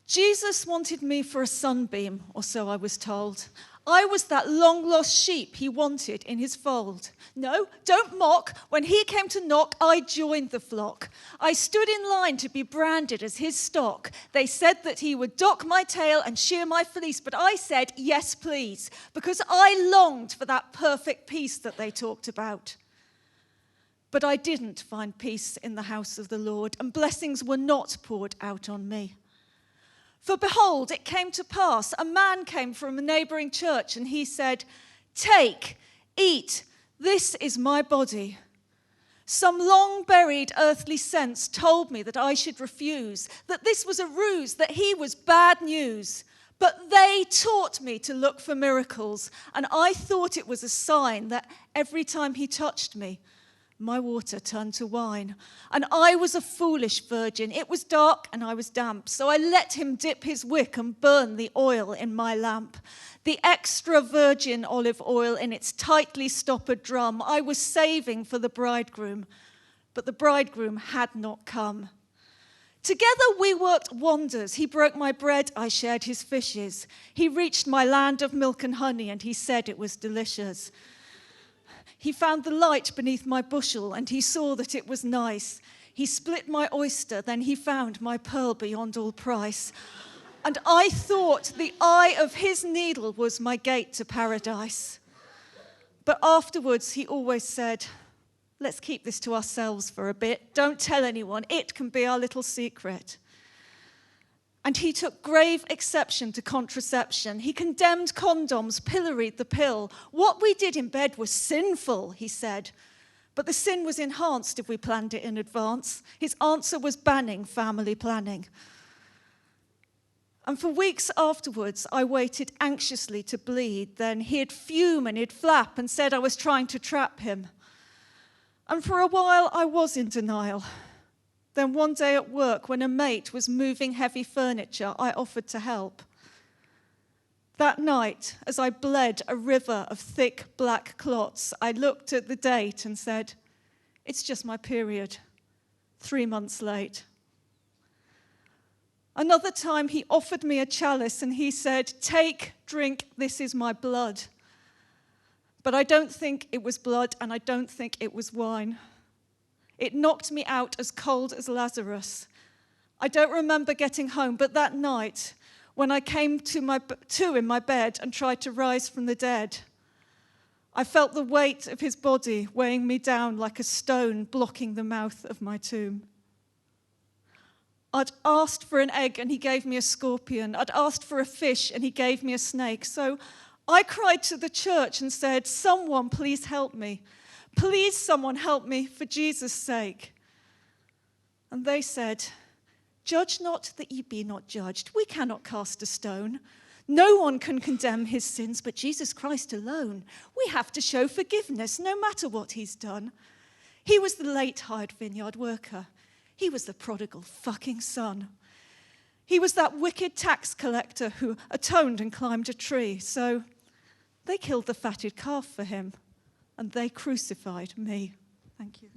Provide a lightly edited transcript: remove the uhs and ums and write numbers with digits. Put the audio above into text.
Jesus wanted me for a sunbeam, or so I was told. I was that long-lost sheep he wanted in his fold. No, don't mock. When he came to knock, I joined the flock. I stood in line to be branded as his stock. They said that he would dock my tail and shear my fleece, but I said, yes, please, because I longed for that perfect peace that they talked about. But I didn't find peace in the house of the Lord, and blessings were not poured out on me. For behold, it came to pass, a man came from a neighboring church, and he said, take, eat, this is my body. Some long-buried earthly sense told me that I should refuse, that this was a ruse, that he was bad news. But they taught me to look for miracles, and I thought it was a sign that every time he touched me, my water turned to wine. And I was a foolish virgin. It was dark and I was damp. So I let him dip his wick and burn the oil in my lamp. The extra virgin olive oil in its tightly stoppered drum I was saving for the bridegroom. But the bridegroom had not come. Together we worked wonders. He broke my bread, I shared his fishes. He reached my land of milk and honey, and he said it was delicious. He found the light beneath my bushel, and he saw that it was nice. He split my oyster, then he found my pearl beyond all price. And I thought the eye of his needle was my gate to paradise. But afterwards he always said, let's keep this to ourselves for a bit. Don't tell anyone. It can be our little secret. And he took grave exception to contraception. He condemned condoms, pilloried the pill. What we did in bed was sinful, he said. But the sin was enhanced if we planned it in advance. His answer was banning family planning. And for weeks afterwards, I waited anxiously to bleed. Then he'd fume and he'd flap and said I was trying to trap him. And for a while, I was in denial. Then one day at work, when a mate was moving heavy furniture, I offered to help. That night, as I bled a river of thick black clots, I looked at the date and said, it's just my period, 3 months late. Another time he offered me a chalice and he said, take, drink, this is my blood. But I don't think it was blood and I don't think it was wine. It knocked me out as cold as Lazarus. I don't remember getting home, but that night, when I came to in my bed and tried to rise from the dead, I felt the weight of his body weighing me down like a stone blocking the mouth of my tomb. I'd asked for an egg and he gave me a scorpion. I'd asked for a fish and he gave me a snake. So I cried to the church and said, someone please help me. Please, someone help me for Jesus' sake. And they said, judge not that ye be not judged. We cannot cast a stone. No one can condemn his sins but Jesus Christ alone. We have to show forgiveness no matter what he's done. He was the late hired vineyard worker. He was the prodigal fucking son. He was that wicked tax collector who atoned and climbed a tree. So they killed the fatted calf for him. And they crucified me. Thank you.